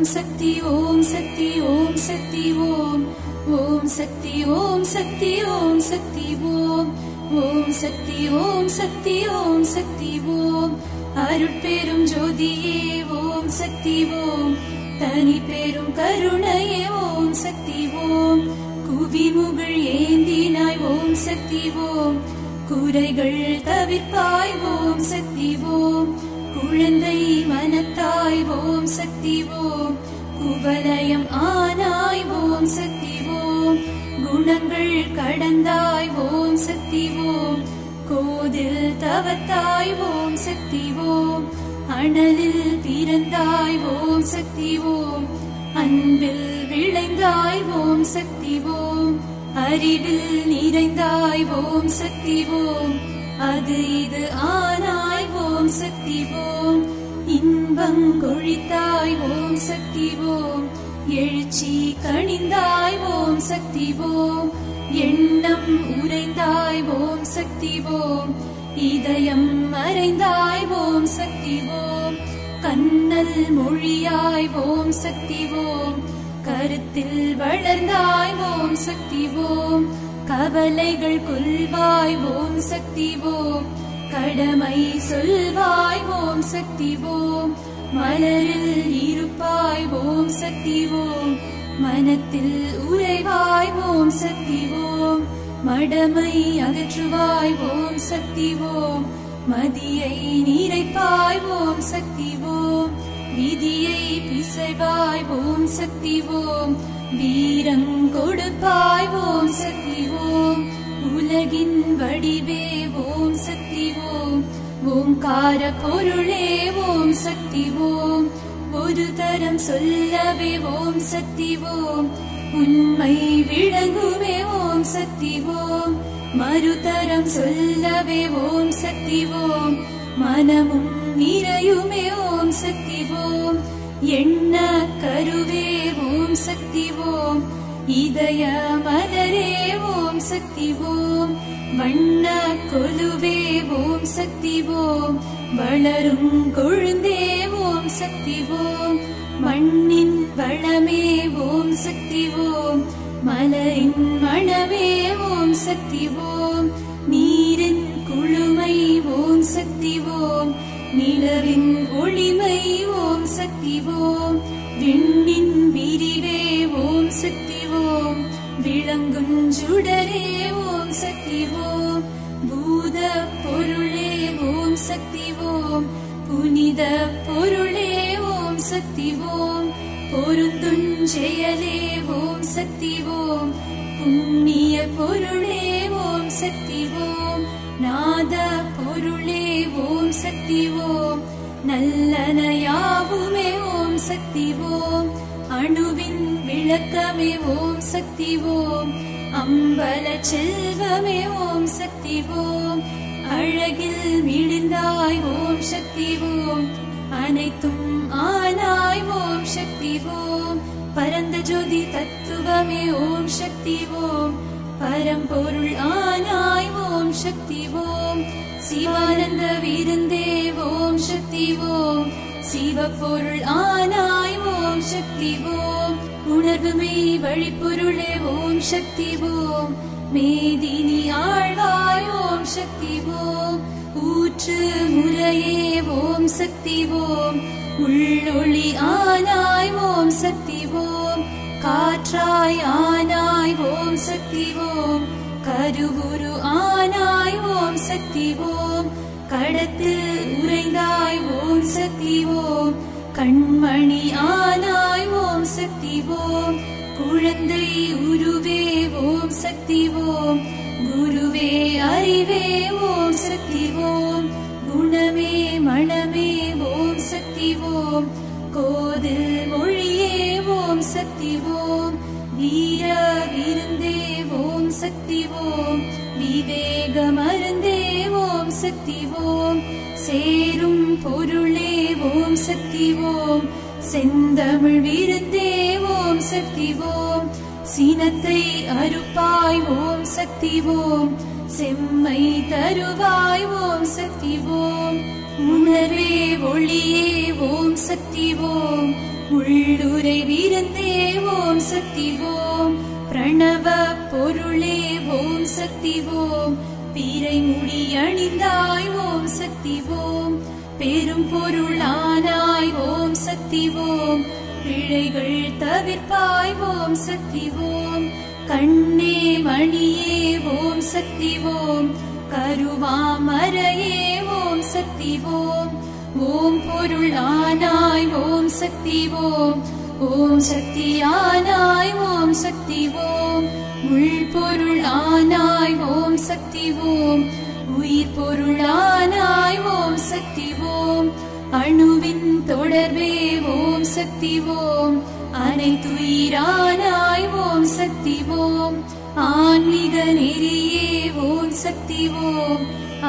சக்தி ஓம் சக்தி ஓம் சக்தி ஓம் ஓம் சக்தி ஓம் சக்தி ஓம் சக்தி ஓம் ஓம் சக்தி ஓம் சக்தி ஓம் சக்தி ஓம் அருட்பெரும் ஜோதியே ஓம் சக்தி ஓம் தனி பெரும் கருணையே ஓம் சக்தி ஓம் குவிமுகள் ஏந்தினாய் ஓம் சக்தி ஓம் குறைகள் தவிர்ப்பாய் ஓம் சக்தி ஓம் குழந்தை மனத்தாய் ஓம் சக்தி ஓம் குவலயம் ஆனாய் ஓம் சக்தி ஓம் குணங்கள் கடந்தாய் ஓம் சக்தி ஓம் கோதில் தவத்தாய் ஓம் சக்தி ஓம் அனலில் பிறந்தாய் ஓம் சக்தி ஓம் அன்பில் விளைந்தாய் ஓம் சக்தி ஓம் அறிவில் நிறைந்தாய் ஓம் சக்தி ஓம் அது இது ஆனாய் ஓம் சக்தி ஓம் இன்பம் கொழித்தாய் ஓம் சக்தி ஓம் எழுச்சி கணிந்தாய் ஓம் சக்தி ஓம் எண்ணம் உறைந்தாய் ஓம் சக்தி ஓம் இதயம் மறைந்தாய் ஓம் சக்தி ஓம் கண்ணல் மொழியாய் ஓம் சக்தி ஓம் கருத்தில் வளர்ந்தாய் ஓம் சக்தி ஓம் கவலைகள் கொள்வாய் ஓம் சக்தி ஓம் கடமை சொல்வாய் ஓம் சக்தி ஓம் மலரில் இருப்பாய் ஓம் சக்தி ஓம் மனத்தில் உறைவாய் ஓம் சக்தி ஓம் மடமை அகற்றுவாய் ஓம் சக்தி ஓம் மதியை நிறைப்பாய் ஓம் சக்தி ஓம் விதியை பிசைவாய் ஓம் சக்தி ஓம் வீரம் கொடுப்பாய் ஓம் சக்தி ஓம் உலகின் வடிவே ஓம் சக்தி ஓம் ஓம்கார பொருளே ஓம் சக்தி ஓம் ஒரு தரம் சொல்லவே ஓம் சக்தி ஓம் உண்மை விளங்குவே ஓம் சக்தி ஓம் மறுதரம் சொல்லவே ஓம் சக்தி ஓம் மனமும் நிறையுமே ஓம் சக்தி ஓம் எண்ண கருவே ஓம் சக்தி ஓம் இதய மலரே ஓம் சக்தி ஓம் வண்ண கொலுவே ஓம் சக்தி ஓம் வளரும் கொழுந்தே ஓம் சக்தி ஓம் மண்ணின் வளமே ஓம் சக்தி ஓம் மலரின் மணமே ஓம் சக்தி ஓம் நீரின் குளுமை ஓம் சக்தி ஓம் நிலவின் ஒளிமை ஓம் சக்தி ஓம் விண்ணின் விரிவே ஓம் சக்தி ஓம் விளங்கும் சுடரே ஓம் சக்தி ஓம் பூத பொருளே ஓம் சக்தி ஓம் புனித பொருளே ஓம் சக்தி ஓம் பொருந்துஞ்செயலே ஓம் சக்தி ஓம் புண்ணிய பொருளே ஓம் சக்தி ஓம் நாத பொருளே ஓம் சக்தி ஓம் நல்லனையாவுமே ஓம் சக்தி ஓம் அணுவின் விளக்கமே ஓம் சக்தி ஓம் அம்பல செல்வமே ஓம் சக்தி ஓம் அழகில் விழுந்தாய் ஓம் சக்தி ஓம் அனைத்தும் ஆனாய் ஓம் சக்தி ஓம் பரந்த ஜோதி தத்துவமே ஓம் சக்தி ஓம் பரம்பொருள் ஆனாய் ஓம் சக்தி ஓம் சிவானந்த விருந்தே ஓம் சக்தி ஓம் சிவப்பொருள் ஆனாய் ஓம் சக்தி ஓம் உணர்வுமே வழிப்பொருளே ஓம் சக்தி ஓம் மேதினி ஆழ்வாய் ஓம் சக்தி ஓம் ஊற்று முறையே ஓம் சக்தி ஓம் உள்ளொளி ஆனாய் ஓம் சக்தி ஓம் காற்றாய் ஆனாய் ஓம் சக்தி ஓம் கருவுரு ஆனாய் ஓம் சக்தி ஓம் கடத்தில் உறைந்தாய் ஓம் சக்தி ஓம் கண்மணி ஆனாய் ஓம் சக்தி ஓம் குழந்தை உருவே ஓம் சக்தி ஓம் குருவே அறிவே ஓம் சக்தி ஓம் குணமே மணமே ஓம் சக்தி ஓம் கோதில் மொழியே ஓம் சக்தி ஓம் வீர விருந்தே ஓம் சக்தி ஓம் விவேக மருந்தே ஓம் சக்தி ஓம் சேரும் பொருளே ஓம் சக்தி ஓம் செந்தமிழ் விருந்தே ஓம் சக்தி ஓம் சீனத்தை அறுப்பாய் ஓம் சக்தி ஓம் செம்மை தருவாய் ஓம் சக்தி ஓம் உணர்வே ஒளியே ஓம் சக்தி ஓம் உள்ளுரை விருந்தே ஓம் சக்தி ஓம் பிரணவ பொருளே ஓம் சக்தி ஓம் பீரை முடி அணிந்தாய் ஓம் சக்தி ஓம் பெரும் பொருளானாய் ஓம் சக்தி ஓம் பிழைகள் தவிர்ப்பாய் ஓம் சக்தி ஓம் கண்ணே மணியே ஓம் சக்தி ஓம் கருவாமரையே ஓம் சக்தி ஓம் ஓம் பொருளானாய் ஓம் சக்தி ஓம் ஓம் சக்தியானாய் ஓம் சக்தி ஓம் உள் பொருளானாய் ஓம் சக்தி ஓம் உயிர் பொருளானாய் ஓம் சக்தி ஓம் அணுவின் தொடர்பே ஓம் சக்தி ஓம் அனைத்துயிரானாய் ஓம் சக்தி ஓம் ஆன்மீக நெறியே ஓம் சக்தி ஓம்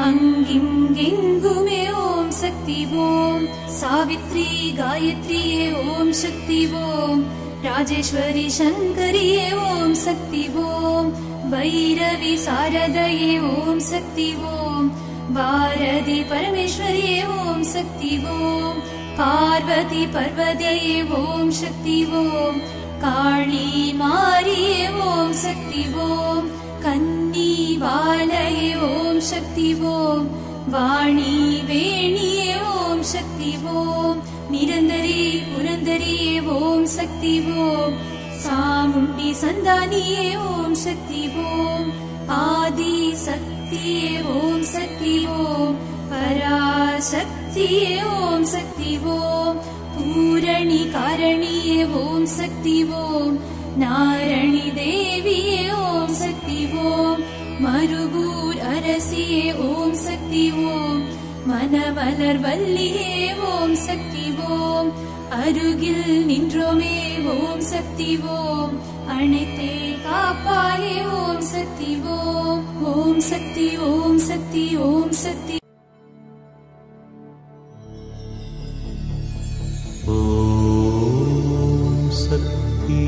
அங்கிங்கெங்குமே ஓம் சக்தி ஓம் சாவித்ரி காயத்ரியே ஓம் சக்தி ஓம் ராஜேஸ்வரி சங்கரியே ஓம் சக்தி ஓம் வைரவி சாரதையே ஓம் சக்தி ஓம் பாரதி பரமேஸ்வரியே ஓம் சக்தி ஓம் பார்வதி பர்வதியே ஓம் சக்தி ஓம் காளி மாரியே ஓம் சக்தி ஓம் கன்னி வாலையே ஓம் சக்தி ஓம் வாணி வேணியே ஓம் சக்தி ஓம் நிரந்தரி புரந்தரியே ஓம் சக்தி ஓம் சாமுண்டி சந்தானியே ஓம் சக்தி ஓம் ஆதி சக்தியே ஓம் சக்தி ஓம் பராசக்தியே ஓம் சக்தி ஓம் பூரணி காரணியே ஓம் சக்தி ஓம் நாரணி தேவியே ஓம் சக்தி ஓம் மருகூர் அரசியே ஓம் சக்தி ஓம் மனமலர் வல்லியே ஓம் சக்தி ஓம் அருகில் நின்றோமே ஓம் சக்தி ஓம் அனைத்தே காப்பாயே ஓம் சக்தி ஓம் ஓம் சக்தி ஓம் சக்தி ஓம் சக்தி ஓம் சக்தி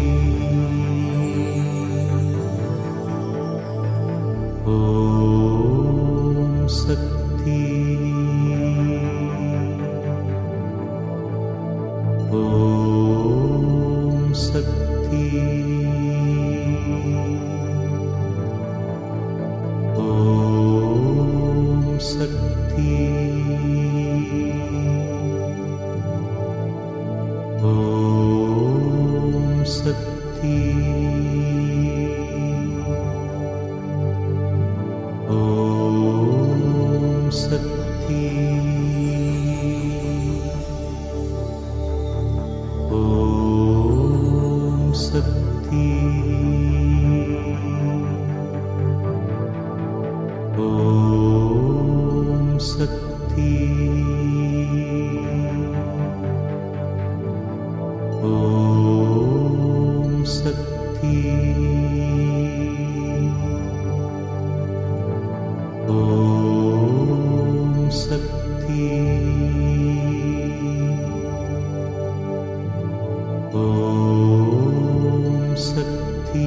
ஓம் சக்தி ஓம் சக்தி ஓம் சக்தி ஓம் சக்தி ஓம் சக்தி ஓம் சக்தி ஓம் சக்தி ஓம் சக்தி ஓம் சக்தி ஓம் சக்தி